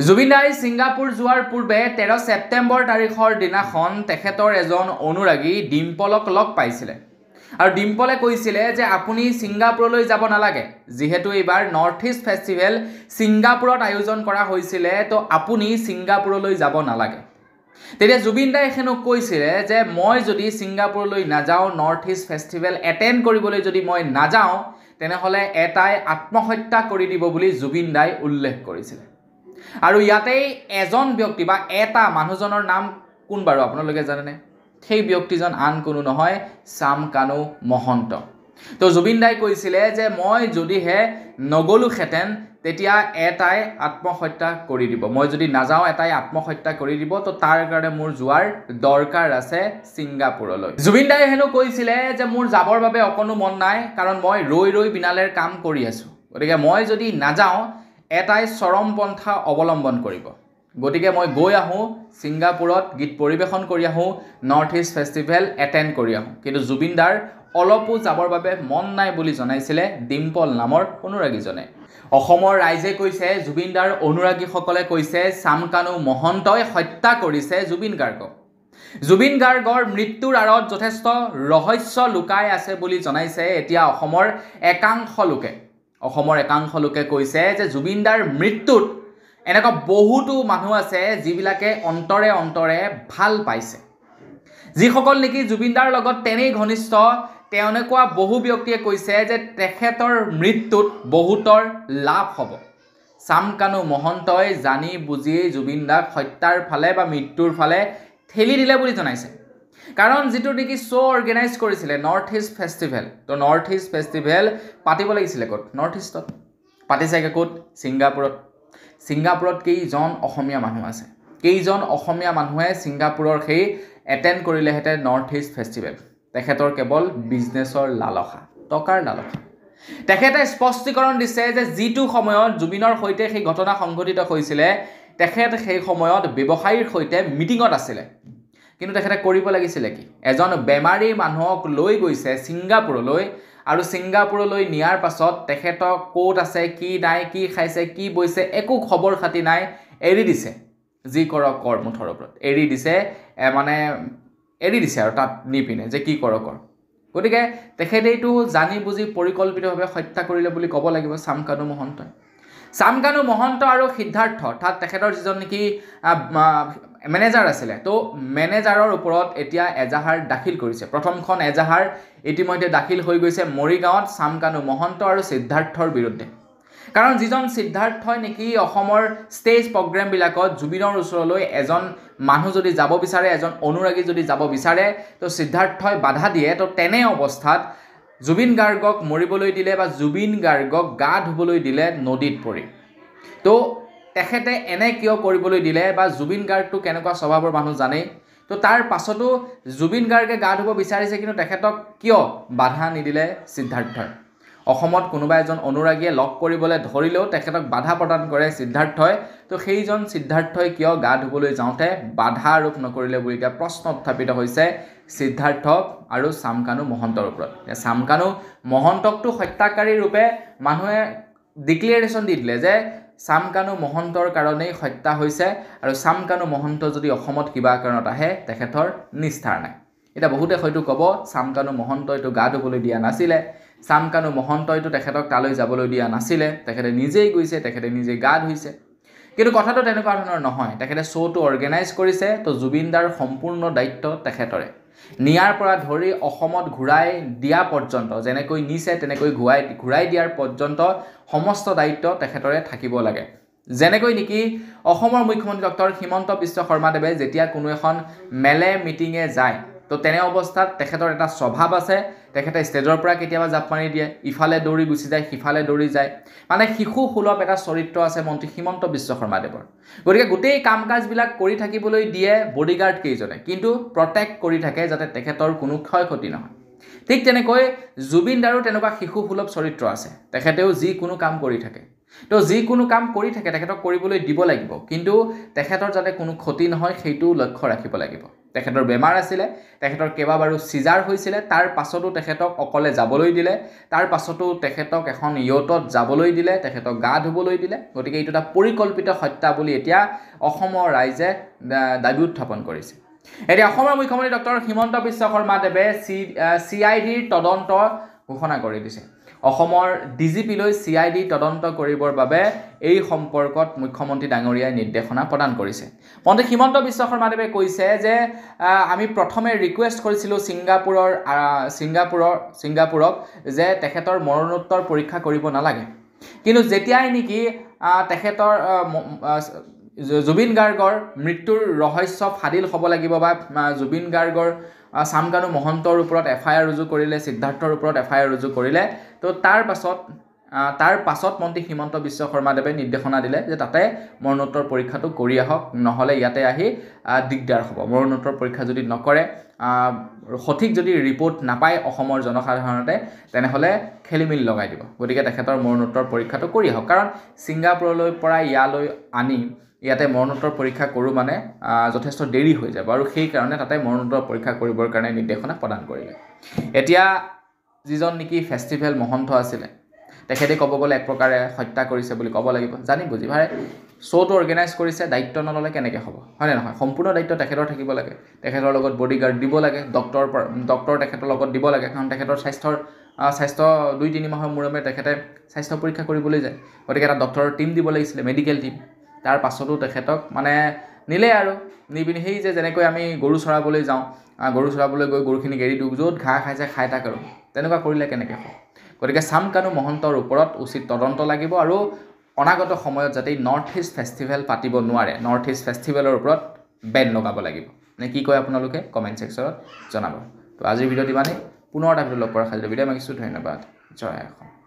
জুবিন দাই ছিংগাপুৰ যোৱাৰ পূৰ্বে 13 ছেপ্টেম্বৰ তাৰিখৰ দিনাখন তেখেতৰ এজন অনুৰাগী ডিম্পলক লগ পাইছিলে আৰু ডিম্পলে কৈছিলে যে আপুনি ছিংগাপুৰলৈ যাব নালাগে যেহেতু এইবাৰ নৰ্থ ইষ্ট ফেষ্টিভেল ছিংগাপুৰত আয়োজন কৰা হৈছিলে তো আপুনি ছিংগাপুৰলৈ যাব নালাগে তেতিয়া জুবিন দাই হেনো কৈছিলে যে মই যদি ছিংগাপুৰলৈ নাযাওঁ নৰ্থ ইষ্ট ফেষ্টিভেল এটেণ্ড কৰিবলৈ যদি মই নাযাওঁ তেনেহলে এটাই আত্মহত্যা কৰি দিব বুলি জুবিন দাই উল্লেখ কৰিছিলে আৰু ইয়াতেই এজন ব্যক্তি বা এটা মানুহজনৰ নাম কোন বাৰু আপোনালোকে জানেনে সেই ব্যক্তিজন আন কোনো নহয় চামকানু মহন্ত তো জুবিন দাই কৈছিলে যে মই যদিহে নগলুহেঁতেন তেতিয়া এটাই আত্মহত্যা কৰি দিব মই যদি নাযাওঁ এটাই আত্মহত্যা কৰি দিব তো তাৰ কাৰণে মোৰ যোৱাৰ দৰকাৰ আছে ছিংগাপুৰলৈ জুবিন দাই হেনো কৈছিলে যে মোৰ যাবৰ বাবে অকনো মন নাই কাৰণ মই ৰৈ ৰৈ বিনালেৰ কাম কৰি আছো গতিকে মই যদি নাযাওঁ এটাই চৰমপন্থা অৱলম্বন কৰিব গতিকে মই গৈ আহোঁ ছিংগাপুৰত গীত পৰিৱেশন কৰি আহোঁ নৰ্থ ইষ্ট ফেষ্টিভেল এটেণ্ড কৰি আহোঁ কিন্তু জুবিন দাৰ অলপো যাবৰ বাবে মন নাই বুলি জনাইছিলে ডিম্পল নামৰ অনুৰাগীজনে অসমৰ ৰাইজে কৈছে জুবিন দাৰ অনুৰাগীসকলে কৈছে চামকানু মহন্তই হত্যা কৰিছে জুবিন গাৰ্গক জুবিন গাৰ্গৰ মৃত্যুৰ আঁৰত যথেষ্ট ৰহস্য লুকাই আছে বুলি জনাইছে এতিয়া অসমৰ একাংশ লোকে কৈছে যে জুবিন দাৰ মৃত্যুত এনেকুৱা বহুতো মানুহ আছে যিবিলাকে অন্তৰে অন্তৰে ভাল পাইছে যিসকল নেকি জুবিন দাৰ লগত তেনেই ঘনিষ্ঠ তেওঁলোকুৱা বহু ব্যক্তিয়ে কৈছে যে তেখেতৰ মৃত্যুত বহুতৰ লাভ হ'ব চামকানু মহন্তই জানি বুজি জুবিন দাক হত্যাৰ ফালে বা মৃত্যুৰ ফালে ঠেলি দিলে বুলি জনাইছে কাৰণ যিটো নেকি শ্ব' অৰ্গেনাইজ কৰিছিলে নৰ্থ ইষ্ট ফেষ্টিভেল তো নৰ্থ ইষ্ট ফেষ্টিভেল পাতিব লাগিছিলে ক'ত নৰ্থ ইষ্টত পাতিছেগৈ ক'ত ছিংগাপুৰত কেইজন অসমীয়া মানুহ আছে কেইজন অসমীয়া মানুহে ছিংগাপুৰৰ সেই এটেণ্ড কৰিলেহেঁতেন নৰ্থ ইষ্ট ফেষ্টিভেল তেখেতৰ কেৱল বিজনেছৰ লালসা টকাৰ লালসা তেখেতে স্পষ্টীকৰণ দিছে যে যিটো সময়ত জুবিনৰ সৈতে সেই ঘটনা সংঘটিত হৈছিলে তেখেত সেই সময়ত ব্যৱসায়ীৰ সৈতে মিটিঙত আছিলে কিন্তু তেখেতে কৰিব লাগিছিলে কি এজন বেমাৰী মানুহক লৈ গৈছে ছিংগাপুৰলৈ আৰু ছিংগাপুৰলৈ নিয়াৰ পাছত তেখেতক ক'ত আছে কি নাই কি খাইছে কি বৈছে একো খবৰ খাতি নাই এৰি দিছে যি কৰক কৰ মুঠৰ ওপৰত এৰি দিছে আৰু তাত নিপিনে যে কি কৰক কৰ গতিকে তেখেতে এইটো জানি বুজি পৰিকল্পিতভাৱে হত্যা কৰিলে বুলি ক'ব লাগিব চামকানু মহন্ত আৰু সিদ্ধাৰ্থ অৰ্থাৎ তেখেতৰ যিজন নেকি মেনেজাৰ আছিলে তো মেনেজাৰৰ ওপৰত এতিয়া এজাহাৰ দাখিল কৰিছে প্ৰথমখন এজাহাৰ ইতিমধ্যে দাখিল হৈ গৈছে মৰিগাঁৱত চামকানু মহন্ত আৰু সিদ্ধাৰ্থৰ বিৰুদ্ধে কাৰণ যিজন সিদ্ধাৰ্থই নেকি অসমৰ ষ্টেজ প্ৰগ্ৰেমবিলাকত জুবিনৰ ওচৰলৈ এজন মানুহ যদি যাব বিচাৰে এজন অনুৰাগী যদি যাব বিচাৰে তো সিদ্ধাৰ্থই বাধা দিয়ে তো তেনে অৱস্থাত জুবিন গাৰ্গক মৰিবলৈ দিলে বা জুবিন গাৰ্গক গা ধুবলৈ দিলে নদীত পৰি তো তেখেতে এনে কিয় কৰিবলৈ দিলে বা জুবিন গাৰ্গটো কেনেকুৱা স্বভাৱৰ মানুহ জানেই তো তাৰ পাছতো জুবিন গাৰ্গে গা ধুব বিচাৰিছে কিন্তু তেখেতক কিয় বাধা নিদিলে সিদ্ধাৰ্থই অসমত কোনোবা এজন অনুৰাগীয়ে লগ কৰিবলৈ ধৰিলেও তেখেতক বাধা প্ৰদান কৰে সিদ্ধাৰ্থই তো সেইজন সিদ্ধাৰ্থই কিয় গা ধুবলৈ যাওঁতে বাধা আৰোপ নকৰিলে বুলি এতিয়া প্ৰশ্ন উত্থাপিত হৈছে সিদ্ধাৰ্থক আৰু চামকানু মহন্তৰ ওপৰত চামকানু মহন্তকটো হত্যাকাৰী ৰূপে মানুহে ডিক্লেৰেশ্যন দি দিলে যে চামকানু মহন্তৰ কাৰণেই হত্যা হৈছে আৰু চামকানু মহন্ত যদি অসমত কিবা কাৰণত আহে তেখেতৰ নিস্তাৰ নাই এটা বহুতে হয়তো ক'ব চামকানু মহন্তইটো গা ধুবলৈ দিয়া নাছিলে চামকানু মহন্তইটো তেখেতক তালৈ যাবলৈ দিয়া নাছিলে তেখেতে নিজেই গৈছে তেখেতে নিজে গা ধুইছে কিন্তু কথাটো তেনেকুৱা ধৰণৰ নহয় তেখেতে শ্ব'টো অৰ্গেনাইজ কৰিছে তো জুবিন দাৰ সম্পূৰ্ণ দায়িত্ব তেখেতৰে নিয়াৰ পৰা ধৰি অসমত ঘূৰাই দিয়া পৰ্যন্ত যেনেকৈ নিছে তেনেকৈ ঘূৰাই দিয়াৰ পৰ্যন্ত সমস্ত দায়িত্ব তেখেতৰে থাকিব লাগে যেনেকৈ নেকি অসমৰ মুখ্যমন্ত্ৰী ডক্টৰ হিমন্ত বিশ্ব শৰ্মাদেৱে যেতিয়া কোনো এখন মেলে মিটিঙে যায় তো তেনে অৱস্থাত তেখেতৰ এটা স্বভাৱ আছে তেখেতে ষ্টেজৰ পৰা কেতিয়াবা জাপ মাৰি দিয়ে ইফালে দৌৰি গুচি যায় সিফালে দৌৰি যায় মানে শিশু সুলভ এটা চৰিত্ৰ আছে মন্ত্ৰী হিমন্ত বিশ্ব শৰ্মাদেৱৰ গতিকে গোটেই কাম কাজবিলাক কৰি থাকিবলৈ দিয়ে বডিগাৰ্ড কেইজনে কিন্তু প্ৰটেক্ট কৰি থাকে যাতে তেখেতৰ কোনো ক্ষয়ক্ষতি নহয় ঠিক তেনেকৈ জুবিন দাৰো তেনেকুৱা শিশু সুলভ চৰিত্ৰ আছে তেখেতেও যিকোনো কাম কৰি থাকে তো যিকোনো কাম কৰি থাকে তেখেতক কৰিবলৈ দিব লাগিব কিন্তু তেখেতৰ যাতে কোনো ক্ষতি নহয় সেইটো লক্ষ্য ৰাখিব লাগিব তেখেতৰ বেমাৰ আছিলে, তেখেতৰ কেইবাবাৰো চিজাৰ হৈছিলে, তাৰ পাছতো তেখেতক অকলে যাবলৈ দিলে, তাৰ পাছতো তেখেতক এখন ইয়টত যাবলৈ দিলে, তেখেতক গা ধুবলৈ দিলে। গতিকে এইটো এটা পৰিকল্পিত হত্যা বুলি এতিয়া অসমৰ ৰাইজে দাবী উত্থাপন কৰিছে। এতিয়া অসমৰ মুখ্যমন্ত্ৰী ডক্টৰ হিমন্ত বিশ্ব শৰ্মাদেৱে CIDৰ তদন্ত ঘোষণা কৰি দিছে। অসমৰ DGPলৈ CID তদন্ত কৰিবৰ বাবে এই সম্পৰ্কত মুখ্যমন্ত্ৰী ডাঙৰীয়াই নিৰ্দেশনা প্ৰদান কৰিছে। মন্ত্ৰী হিমন্ত বিশ্ব শৰ্মাদেৱে কৈছে যে আমি প্ৰথমে ৰিকুৱেষ্ট কৰিছিলোঁ ছিংগাপুৰক যে তেখেতৰ মৰণোত্তৰ পৰীক্ষা কৰিব নালাগে, কিন্তু যেতিয়াই নেকি তেখেতৰ জুবিন গাৰ্গৰ মৃত্যুৰ ৰহস্য ফাদিল হ'ব লাগিব বা জুবিন গাৰ্গৰ চামকানু মহন্তৰ ওপৰত FIR ৰুজু কৰিলে, সিদ্ধাৰ্থৰ ওপৰত FIR ৰুজু কৰিলে, তো তাৰ পাছত মন্ত্ৰী হিমন্ত বিশ্ব শৰ্মাদেৱে নিৰ্দেশনা দিলে যে তাতে মৰণোত্তৰ পৰীক্ষাটো কৰি আহক, নহ'লে ইয়াতে আহি দিগদাৰ হ'ব। মৰণোত্তৰ পৰীক্ষা যদি নকৰে, সঠিক যদি ৰিপৰ্ট নাপায় অসমৰ জনসাধাৰণতে, তেনেহ'লে খেলিমেলি লগাই দিব। গতিকে তেখেতৰ মৰণোত্তৰ পৰীক্ষাটো কৰি আহক, কাৰণ ছিংগাপুৰলৈ পৰা ইয়ালৈ আনি ইয়াতে মৰণোত্তৰ পৰীক্ষা কৰোঁ মানে যথেষ্ট দেৰি হৈ যাব, আৰু সেইকাৰণে তাতে মৰণোত্তৰ পৰীক্ষা কৰিবৰ কাৰণে নিৰ্দেশনা প্ৰদান কৰিলে। এতিয়া যিজন নেকি ফেষ্টিভেল মহন্ত আছিলে, তেখেতে ক'ব গ'লে এক প্ৰকাৰে হত্যা কৰিছে বুলি ক'ব লাগিব। জানি বুজি ভাই শ্ব'টো অৰ্গেনাইজ কৰিছে, দায়িত্ব নল'লে কেনেকৈ হ'ব, হয়নে নহয়? সম্পূৰ্ণ দায়িত্ব তেখেতৰ থাকিব লাগে, তেখেতৰ লগত বডিগাৰ্ড দিব লাগে, ডক্টৰ তেখেতৰ লগত দিব লাগে, কাৰণ তেখেতৰ স্বাস্থ্য 2-3 মাহৰ মূৰে মূৰে তেখেতে স্বাস্থ্য পৰীক্ষা কৰিবলৈ যায়। গতিকে এটা ডক্টৰৰ টীম দিব লাগিছিলে, মেডিকেল টীম। তাৰ পাছতো তেখেতক মানে নিলে আৰু নি পিনি সেই যে যেনেকৈ আমি গৰু চৰাবলৈ যাওঁ, গৰু চৰাবলৈ গৈ গৰুখিনিক এৰি দিওঁ, য'ত ঘাঁহ খাইছে খাই থাক, আৰু তেনেকুৱা কৰিলে কেনেকৈ হ'ব? গতিকে চামকানু মহন্তৰ ওপৰত উচিত তদন্ত লাগিব, আৰু অনাগত সময়ত যাতে নৰ্থ ইষ্ট ফেষ্টিভেল পাতিব নোৱাৰে, নৰ্থ ইষ্ট ফেষ্টিভেলৰ ওপৰত বেন লগাব লাগিব। নে কি কয় আপোনালোকে কমেণ্ট ছেকশ্যনত জনাব। তো আজিৰ ভিডিঅ'টো ইমানেই, পুনৰ এটা ভিডিঅ' লগ কৰাৰ সাজু বিদায় মাগিছোঁ। ধন্যবাদ। জয় অসম।